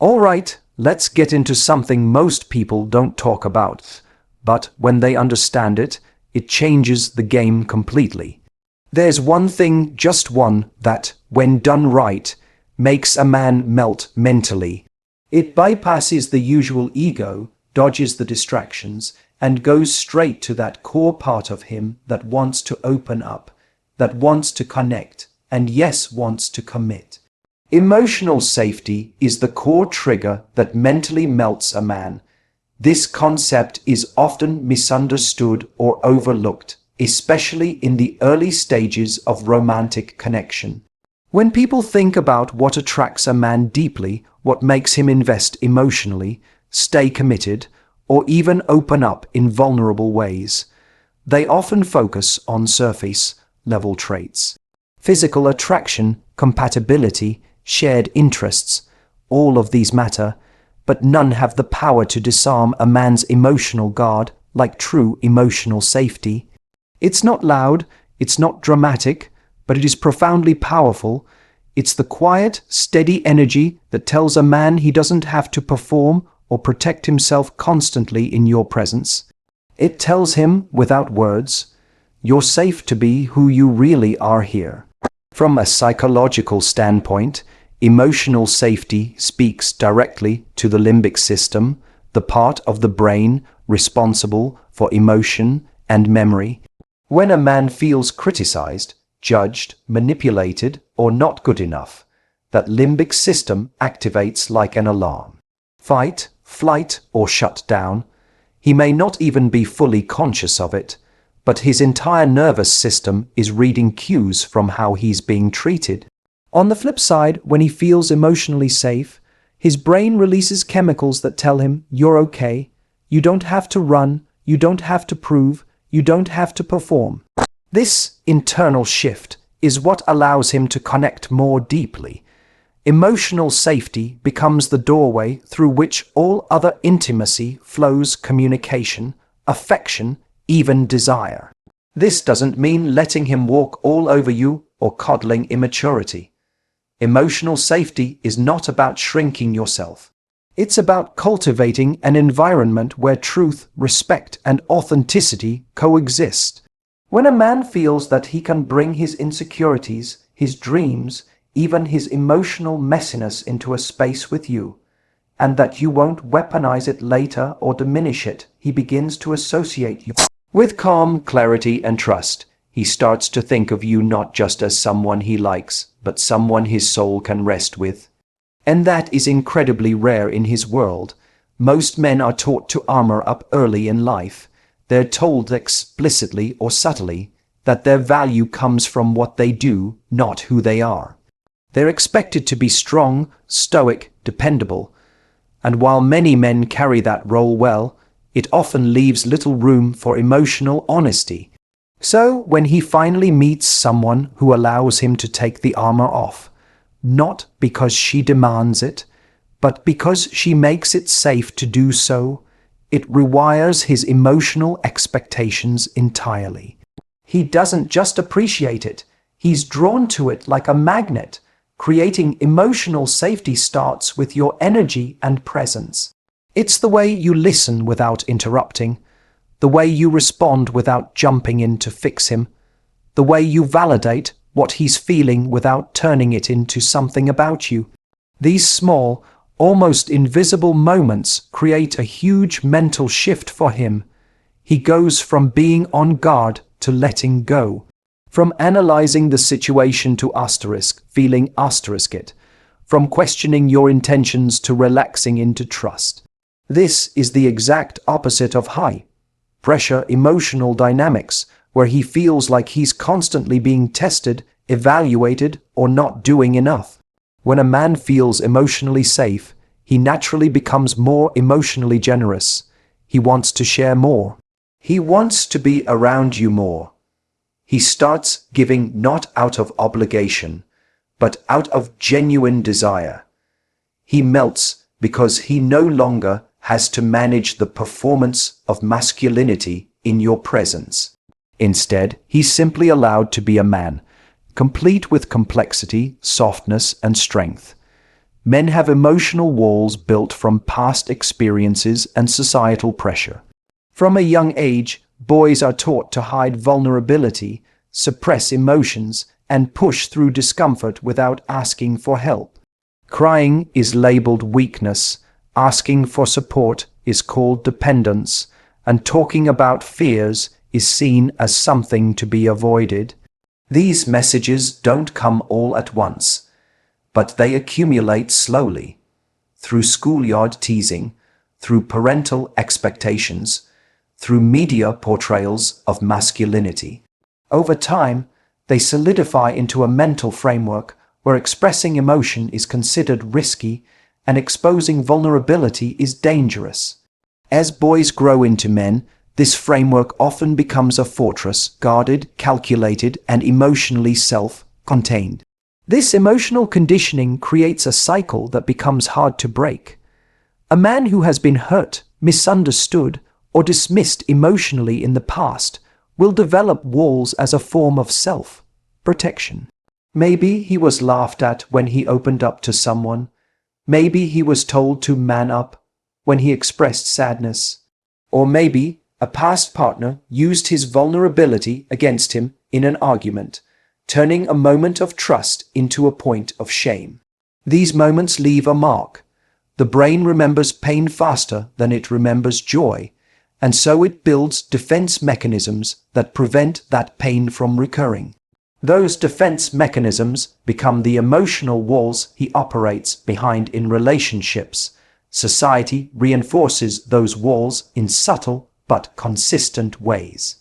All right, let's get into something most people don't talk about, but when they understand it, it changes the game completely. There's one thing, just one, that, when done right, makes a man melt mentally. It bypasses the usual ego, dodges the distractions, and goes straight to that core part of him that wants to open up, that wants to connect, and yes, wants to commit. Emotional safety is the core trigger that mentally melts a man. This concept is often misunderstood or overlooked, especially in the early stages of romantic connection. When people think about what attracts a man deeply, what makes him invest emotionally, stay committed, or even open up in vulnerable ways, they often focus on surface-level traits. Physical attraction, compatibility, shared interests, all of these matter, but none have the power to disarm a man's emotional guard like true emotional safety. It's not loud, it's not dramatic, but it is profoundly powerful. It's the quiet, steady energy that tells a man he doesn't have to perform or protect himself constantly in your presence. It tells him, without words, you're safe to be who you really are here. From a psychological standpoint, emotional safety speaks directly to the limbic system, the part of the brain responsible for emotion and memory. When a man feels criticized, judged, manipulated, or not good enough, that limbic system activates like an alarm. Fight, flight, or shut down. He may not even be fully conscious of it, but his entire nervous system is reading cues from how he's being treated. On the flip side, when he feels emotionally safe, his brain releases chemicals that tell him, you're okay, you don't have to run, you don't have to prove, you don't have to perform. This internal shift is what allows him to connect more deeply. Emotional safety becomes the doorway through which all other intimacy flows: communication, affection, even desire. This doesn't mean letting him walk all over you or coddling immaturity. Emotional safety is not about shrinking yourself. It's about cultivating an environment where truth, respect, and authenticity coexist. When a man feels that he can bring his insecurities, his dreams, even his emotional messiness into a space with you, and that you won't weaponize it later or diminish it, he begins to associate you with calm, clarity, and trust. He starts to think of you not just as someone he likes, but someone his soul can rest with. And that is incredibly rare in his world. Most men are taught to armor up early in life. They're told explicitly or subtly that their value comes from what they do, not who they are. They're expected to be strong, stoic, dependable. And while many men carry that role well, it often leaves little room for emotional honesty. So when he finally meets someone who allows him to take the armor off, not because she demands it, but because she makes it safe to do so, it rewires his emotional expectations entirely. He doesn't just appreciate it, he's drawn to it like a magnet. Creating emotional safety starts with your energy and presence. It's the way you listen without interrupting, the way you respond without jumping in to fix him, the way you validate what he's feeling without turning it into something about you. These small, almost invisible moments create a huge mental shift for him. He goes from being on guard to letting go, from analyzing the situation to feeling it, from questioning your intentions to relaxing into trust. This is the exact opposite of high-pressure emotional dynamics, where he feels like he's constantly being tested, evaluated, or not doing enough. When a man feels emotionally safe, he naturally becomes more emotionally generous. He wants to share more. He wants to be around you more. He starts giving not out of obligation, but out of genuine desire. He melts because he no longer has to manage the performance of masculinity in your presence. Instead, he's simply allowed to be a man, complete with complexity, softness, and strength. Men have emotional walls built from past experiences and societal pressure. From a young age, boys are taught to hide vulnerability, suppress emotions, and push through discomfort without asking for help. Crying is labeled weakness, asking for support is called dependence, and talking about fears is seen as something to be avoided. These messages don't come all at once, but they accumulate slowly, through schoolyard teasing, through parental expectations, through media portrayals of masculinity. Over time, they solidify into a mental framework where expressing emotion is considered risky and exposing vulnerability is dangerous. As boys grow into men, this framework often becomes a fortress, guarded, calculated, and emotionally self-contained. This emotional conditioning creates a cycle that becomes hard to break. A man who has been hurt, misunderstood, or dismissed emotionally in the past will develop walls as a form of self-protection. Maybe he was laughed at when he opened up to someone. Maybe he was told to man up when he expressed sadness. Or maybe a past partner used his vulnerability against him in an argument, turning a moment of trust into a point of shame. These moments leave a mark. The brain remembers pain faster than it remembers joy, and so it builds defense mechanisms that prevent that pain from recurring. Those defense mechanisms become the emotional walls he operates behind in relationships. Society reinforces those walls in subtle but consistent ways.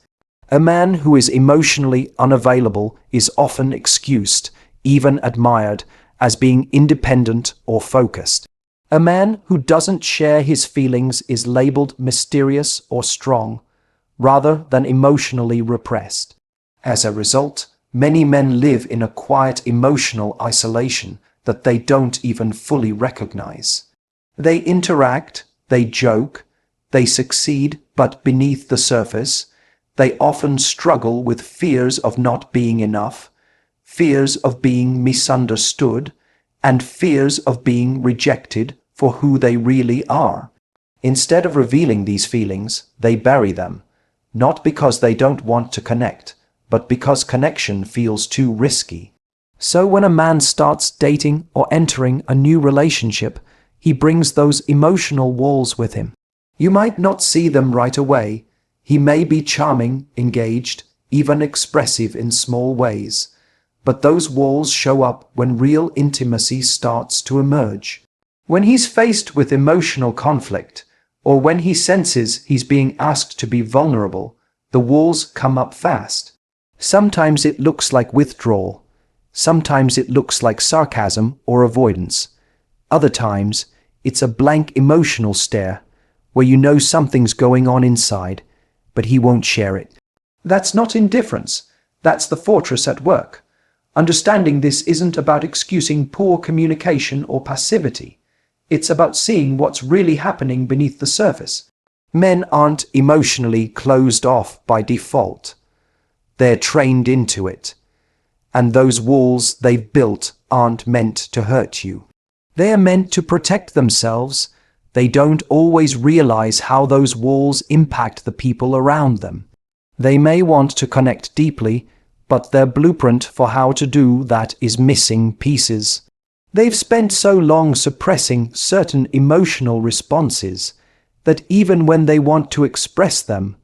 A man who is emotionally unavailable is often excused, even admired, as being independent or focused. A man who doesn't share his feelings is labeled mysterious or strong, rather than emotionally repressed. As a result, many men live in a quiet emotional isolation that they don't even fully recognize. They interact, they joke, they succeed, but beneath the surface, they often struggle with fears of not being enough, fears of being misunderstood, and fears of being rejected for who they really are. Instead of revealing these feelings, they bury them, not because they don't want to connect, but because connection feels too risky. So when a man starts dating or entering a new relationship, he brings those emotional walls with him. You might not see them right away. He may be charming, engaged, even expressive in small ways, but those walls show up when real intimacy starts to emerge. When he's faced with emotional conflict, or when he senses he's being asked to be vulnerable, the walls come up fast. Sometimes it looks like withdrawal. Sometimes it looks like sarcasm or avoidance. Other times, it's a blank emotional stare, where you know something's going on inside, but he won't share it. That's not indifference. That's the fortress at work. Understanding this isn't about excusing poor communication or passivity. It's about seeing what's really happening beneath the surface. Men aren't emotionally closed off by default. They're trained into it. And those walls they've built aren't meant to hurt you. They are meant to protect themselves. They don't always realize how those walls impact the people around them. They may want to connect deeply, but their blueprint for how to do that is missing pieces. They've spent so long suppressing certain emotional responses that even when they want to express them,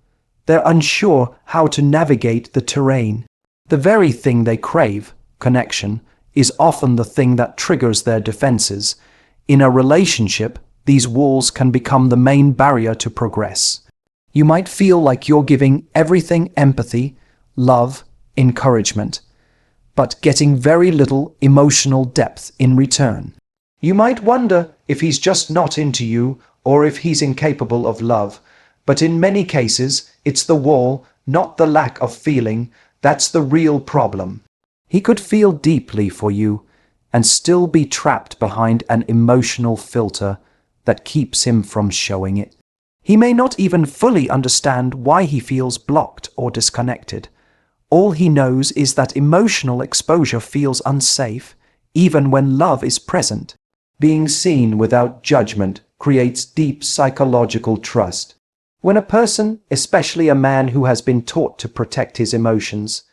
they're unsure how to navigate the terrain. The very thing they crave, connection, is often the thing that triggers their defenses. In a relationship, these walls can become the main barrier to progress. You might feel like you're giving everything empathy, love, encouragement, but getting very little emotional depth in return. You might wonder if he's just not into you or if he's incapable of love, but in many cases, it's the wall, not the lack of feeling, that's the real problem. He could feel deeply for you and still be trapped behind an emotional filter that keeps him from showing it. He may not even fully understand why he feels blocked or disconnected. All he knows is that emotional exposure feels unsafe, even when love is present. Being seen without judgment creates deep psychological trust. When a person, especially a man who has been taught to protect his emotions,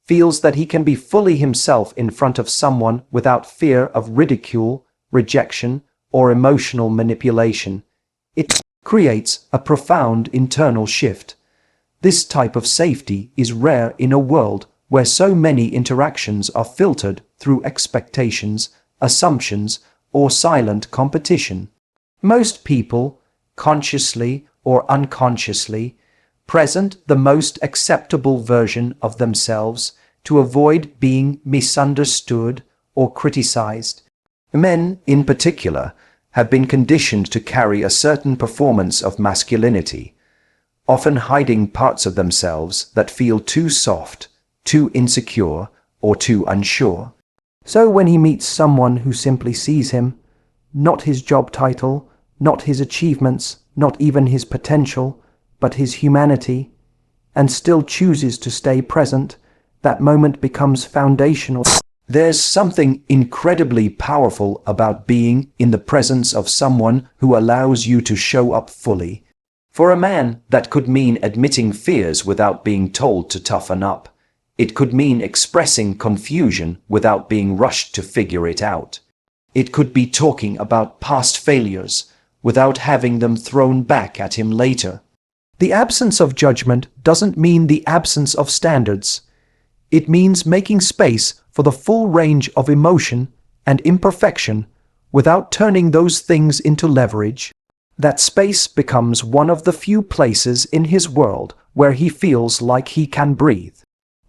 feels that he can be fully himself in front of someone without fear of ridicule, rejection, or emotional manipulation, it creates a profound internal shift. This type of safety is rare in a world where so many interactions are filtered through expectations, assumptions, or silent competition. Most people, consciously or unconsciously, present the most acceptable version of themselves to avoid being misunderstood or criticized. Men, in particular, have been conditioned to carry a certain performance of masculinity, often hiding parts of themselves that feel too soft, too insecure, or too unsure. So when he meets someone who simply sees him, not his job title, not his achievements, not even his potential, but his humanity, and still chooses to stay present, that moment becomes foundational. There's something incredibly powerful about being in the presence of someone who allows you to show up fully. For a man, that could mean admitting fears without being told to toughen up. It could mean expressing confusion without being rushed to figure it out. It could be talking about past failures without having them thrown back at him later. The absence of judgment doesn't mean the absence of standards. It means making space for the full range of emotion and imperfection without turning those things into leverage. That space becomes one of the few places in his world where he feels like he can breathe.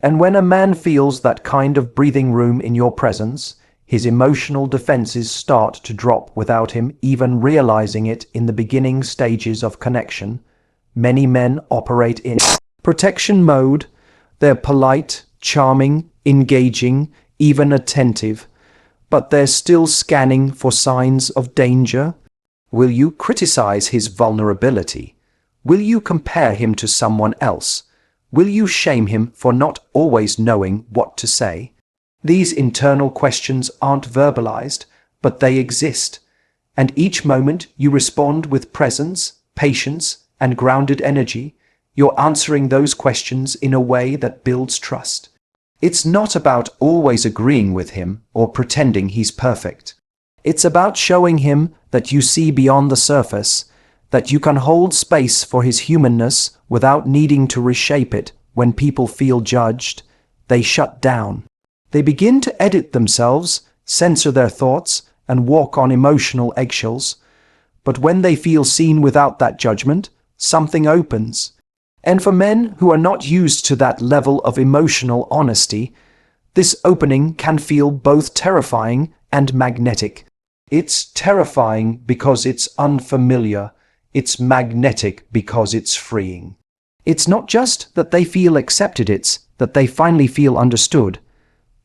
And when a man feels that kind of breathing room in your presence, his emotional defenses start to drop without him even realizing it. In the beginning stages of connection, many men operate in protection mode. They're polite, charming, engaging, even attentive, but they're still scanning for signs of danger. Will you criticize his vulnerability? Will you compare him to someone else? Will you shame him for not always knowing what to say? These internal questions aren't verbalized, but they exist, and each moment you respond with presence, patience, and grounded energy, you're answering those questions in a way that builds trust. It's not about always agreeing with him or pretending he's perfect. It's about showing him that you see beyond the surface, that you can hold space for his humanness without needing to reshape it. When people feel judged, they shut down. They begin to edit themselves, censor their thoughts, and walk on emotional eggshells. But when they feel seen without that judgment, something opens. And for men who are not used to that level of emotional honesty, this opening can feel both terrifying and magnetic. It's terrifying because it's unfamiliar. It's magnetic because it's freeing. It's not just that they feel accepted, it's that they finally feel understood,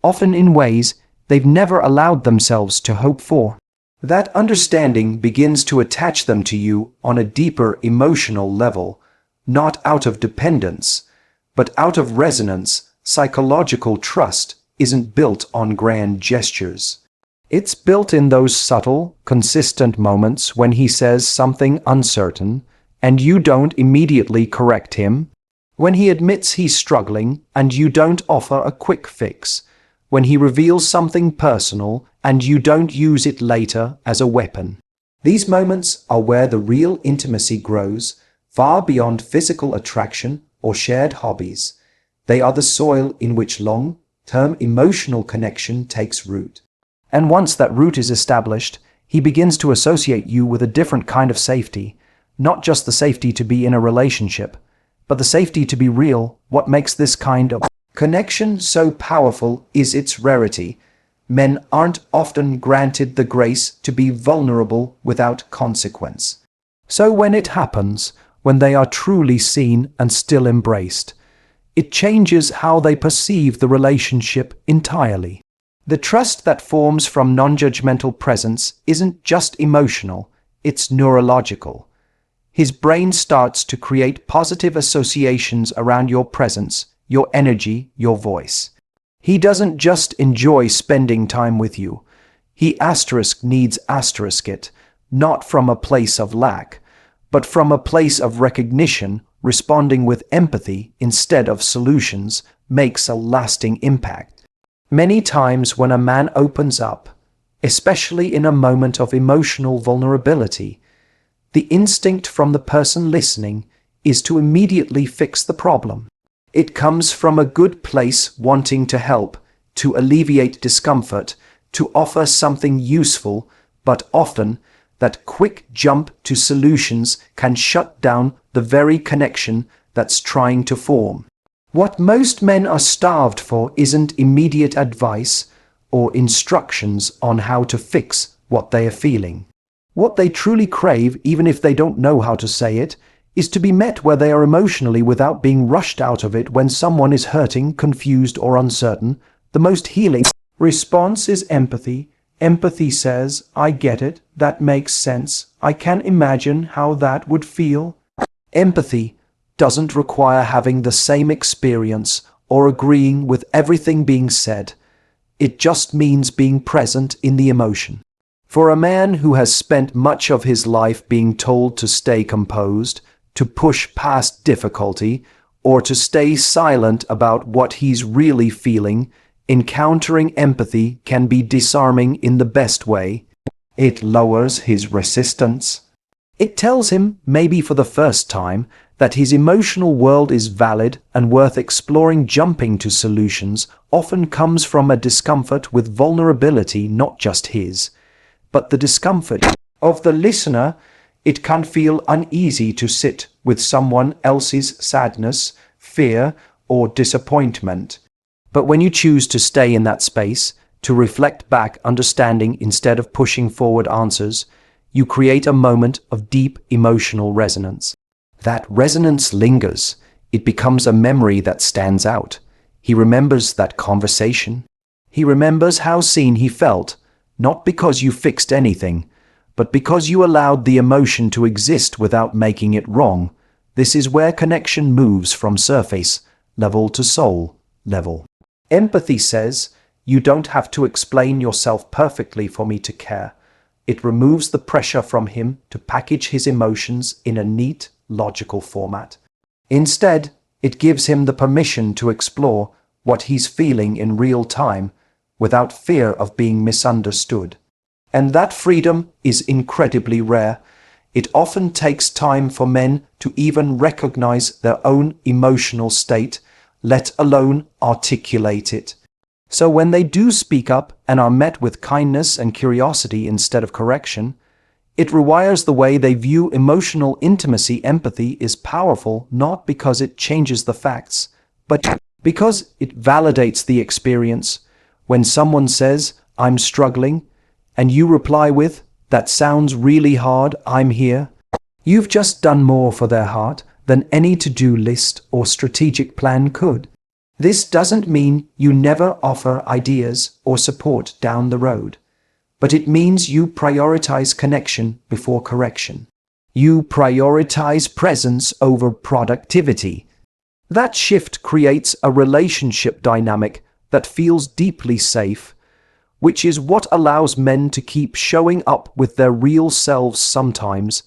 often in ways they've never allowed themselves to hope for. That understanding begins to attach them to you on a deeper emotional level, not out of dependence, but out of resonance. Psychological trust isn't built on grand gestures. It's built in those subtle, consistent moments when he says something uncertain, and you don't immediately correct him, when he admits he's struggling and you don't offer a quick fix, when he reveals something personal and you don't use it later as a weapon. These moments are where the real intimacy grows, far beyond physical attraction or shared hobbies. They are the soil in which long-term emotional connection takes root. And once that root is established, he begins to associate you with a different kind of safety, not just the safety to be in a relationship, but the safety to be real. What makes this kind of connection so powerful is its rarity. Men aren't often granted the grace to be vulnerable without consequence. So when it happens, when they are truly seen and still embraced, it changes how they perceive the relationship entirely. The trust that forms from non-judgmental presence isn't just emotional, it's neurological. His brain starts to create positive associations around your presence, your energy, your voice. He doesn't just enjoy spending time with you. He needs it, not from a place of lack, but from a place of recognition. Responding with empathy instead of solutions makes a lasting impact. Many times when a man opens up, especially in a moment of emotional vulnerability, the instinct from the person listening is to immediately fix the problem. It comes from a good place, wanting to help, to alleviate discomfort, to offer something useful, but often that quick jump to solutions can shut down the very connection that's trying to form. What most men are starved for isn't immediate advice or instructions on how to fix what they are feeling. What they truly crave, even if they don't know how to say it, is to be met where they are emotionally without being rushed out of it. When someone is hurting, confused, or uncertain, the most healing response is empathy. Empathy says, I get it, that makes sense, I can imagine how that would feel. Empathy doesn't require having the same experience or agreeing with everything being said. It just means being present in the emotion. For a man who has spent much of his life being told to stay composed, to push past difficulty, or to stay silent about what he's really feeling, encountering empathy can be disarming in the best way. It lowers his resistance. It tells him, maybe for the first time, that his emotional world is valid and worth exploring. Jumping to solutions often comes from a discomfort with vulnerability, not just his, but the discomfort of the listener. It can feel uneasy to sit with someone else's sadness, fear, or disappointment. But when you choose to stay in that space, to reflect back understanding instead of pushing forward answers, you create a moment of deep emotional resonance. That resonance lingers. It becomes a memory that stands out. He remembers that conversation. He remembers how seen he felt, not because you fixed anything, but because you allowed the emotion to exist without making it wrong. This is where connection moves from surface level to soul level. Empathy says, you don't have to explain yourself perfectly for me to care. It removes the pressure from him to package his emotions in a neat, logical format. Instead, it gives him the permission to explore what he's feeling in real time without fear of being misunderstood. And that freedom is incredibly rare. It often takes time for men to even recognize their own emotional state, let alone articulate it. So when they do speak up and are met with kindness and curiosity instead of correction, it rewires the way they view emotional intimacy. Empathy is powerful not because it changes the facts, but because it validates the experience. When someone says, I'm struggling, and you reply with, that sounds really hard, I'm here, you've just done more for their heart than any to-do list or strategic plan could. This doesn't mean you never offer ideas or support down the road, but it means you prioritize connection before correction. You prioritize presence over productivity. That shift creates a relationship dynamic that feels deeply safe, which is what allows men to keep showing up with their real selves. Sometimes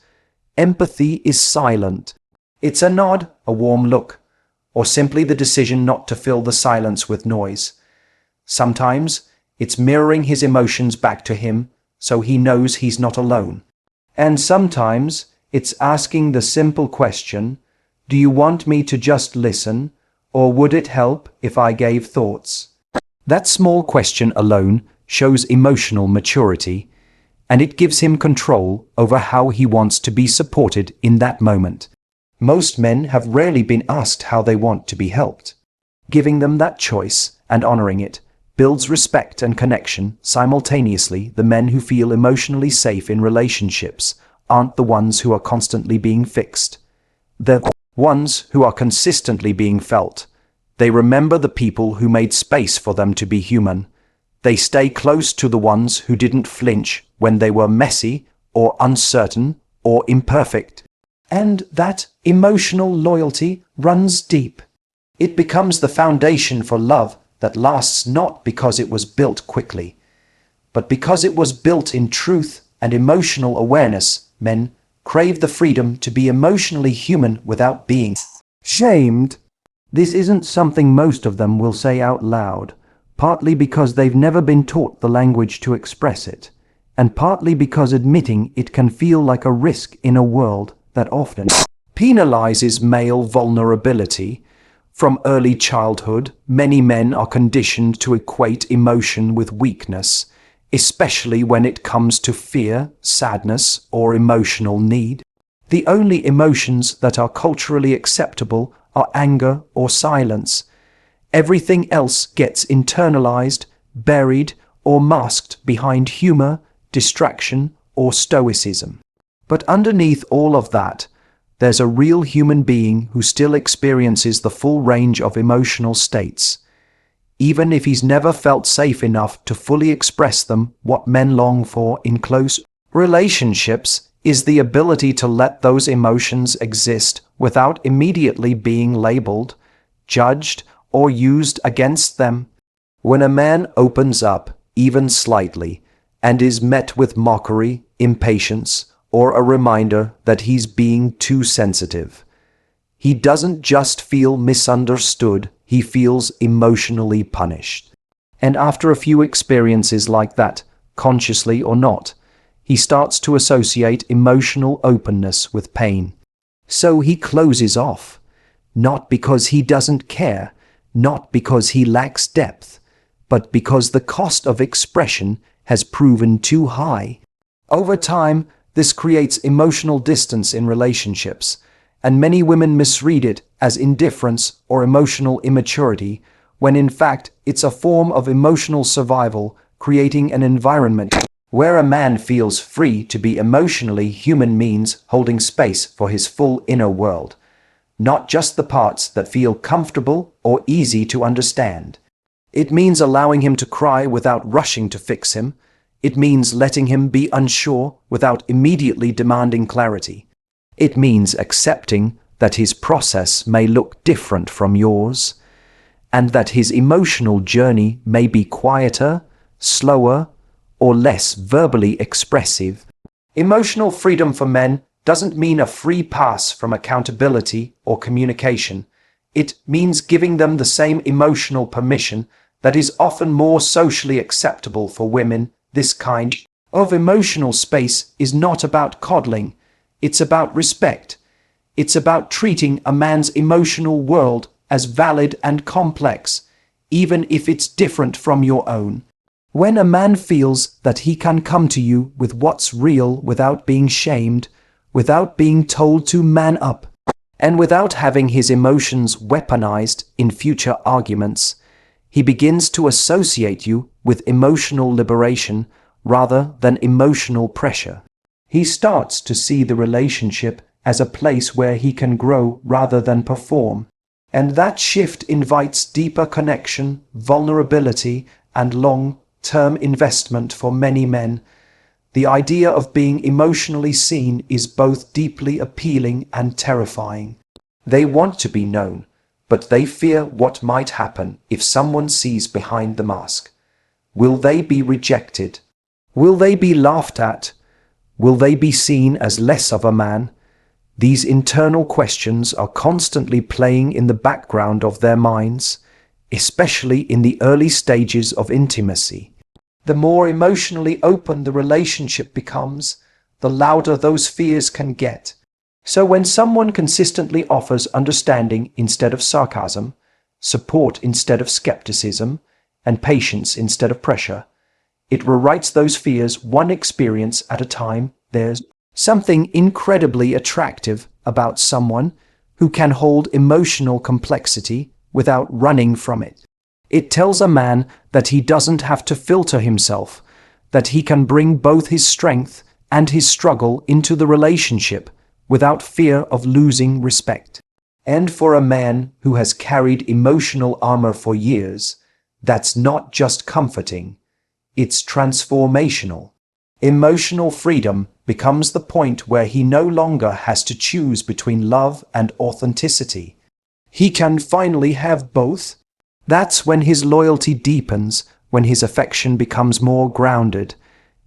empathy is silent. It's a nod, a warm look, or simply the decision not to fill the silence with noise. Sometimes it's mirroring his emotions back to him so he knows he's not alone. And sometimes it's asking the simple question, do you want me to just listen, or would it help if I gave thoughts? That small question alone shows emotional maturity, and it gives him control over how he wants to be supported in that moment. Most men have rarely been asked how they want to be helped. Giving them that choice and honoring it builds respect and connection simultaneously. The men who feel emotionally safe in relationships aren't the ones who are constantly being fixed. They're the ones who are consistently being felt. They remember the people who made space for them to be human. They stay close to the ones who didn't flinch when they were messy or uncertain or imperfect. And that emotional loyalty runs deep. It becomes the foundation for love that lasts, not because it was built quickly, but because it was built in truth and emotional awareness. Men crave the freedom to be emotionally human without being shamed. This isn't something most of them will say out loud, partly because they've never been taught the language to express it, and partly because admitting it can feel like a risk in a world that often penalizes male vulnerability. From early childhood, many men are conditioned to equate emotion with weakness, especially when it comes to fear, sadness, or emotional need. The only emotions that are culturally acceptable are anger or silence. Everything else gets internalized, buried, or masked behind humor, distraction, or stoicism. But underneath all of that, there's a real human being who still experiences the full range of emotional states. Even if he's never felt safe enough to fully express them, what men long for in close relationships is the ability to let those emotions exist without immediately being labeled, judged, or used against them. When a man opens up, even slightly, and is met with mockery, impatience, or a reminder that he's being too sensitive, he doesn't just feel misunderstood, he feels emotionally punished. And after a few experiences like that, consciously or not, he starts to associate emotional openness with pain. So he closes off, not because he doesn't care, not because he lacks depth, but because the cost of expression has proven too high. Over time, this creates emotional distance in relationships, and many women misread it as indifference or emotional immaturity, when in fact it's a form of emotional survival, creating an environment where a man feels free to be emotionally human means holding space for his full inner world, not just the parts that feel comfortable or easy to understand. It means allowing him to cry without rushing to fix him. It means letting him be unsure without immediately demanding clarity. It means accepting that his process may look different from yours, and that his emotional journey may be quieter, slower, or less verbally expressive. Emotional freedom for men doesn't mean a free pass from accountability or communication. It means giving them the same emotional permission that is often more socially acceptable for women. This kind of emotional space is not about coddling. It's about respect. It's about treating a man's emotional world as valid and complex, even if it's different from your own. When a man feels that he can come to you with what's real without being shamed, without being told to man up, and without having his emotions weaponized in future arguments, he begins to associate you with emotional liberation rather than emotional pressure. He starts to see the relationship as a place where he can grow rather than perform, and that shift invites deeper connection, vulnerability, and long-term investment for many men. The idea of being emotionally seen is both deeply appealing and terrifying. They want to be known, but they fear what might happen if someone sees behind the mask. Will they be rejected? Will they be laughed at? Will they be seen as less of a man? These internal questions are constantly playing in the background of their minds, especially in the early stages of intimacy. The more emotionally open the relationship becomes, the louder those fears can get. So when someone consistently offers understanding instead of sarcasm, support instead of skepticism, and patience instead of pressure, it rewrites those fears one experience at a time. There's something incredibly attractive about someone who can hold emotional complexity without running from it. It tells a man that he doesn't have to filter himself, that he can bring both his strength and his struggle into the relationship without fear of losing respect. And for a man who has carried emotional armor for years, that's not just comforting, it's transformational. Emotional freedom becomes the point where he no longer has to choose between love and authenticity. He can finally have both. That's when his loyalty deepens, when his affection becomes more grounded,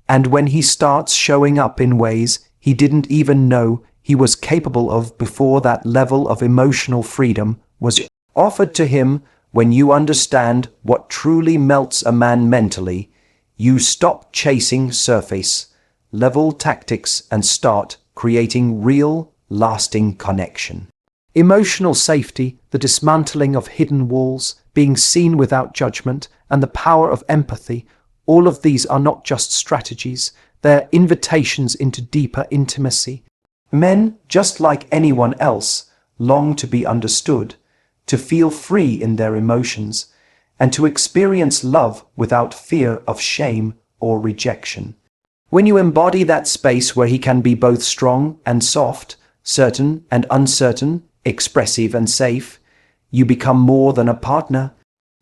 and when he starts showing up in ways he didn't even know he was capable of before. That level of emotional freedom was offered to him. When you understand what truly melts a man mentally, you stop chasing surface-level tactics and start creating real, lasting connection. Emotional safety, the dismantling of hidden walls, being seen without judgment, and the power of empathy, all of these are not just strategies, they're invitations into deeper intimacy. Men, just like anyone else, long to be understood, to feel free in their emotions, and to experience love without fear of shame or rejection. When you embody that space where he can be both strong and soft, certain and uncertain, expressive and safe, you become more than a partner.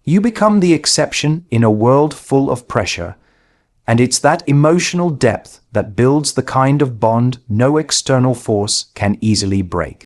You become the exception in a world full of pressure. And it's that emotional depth that builds the kind of bond no external force can easily break.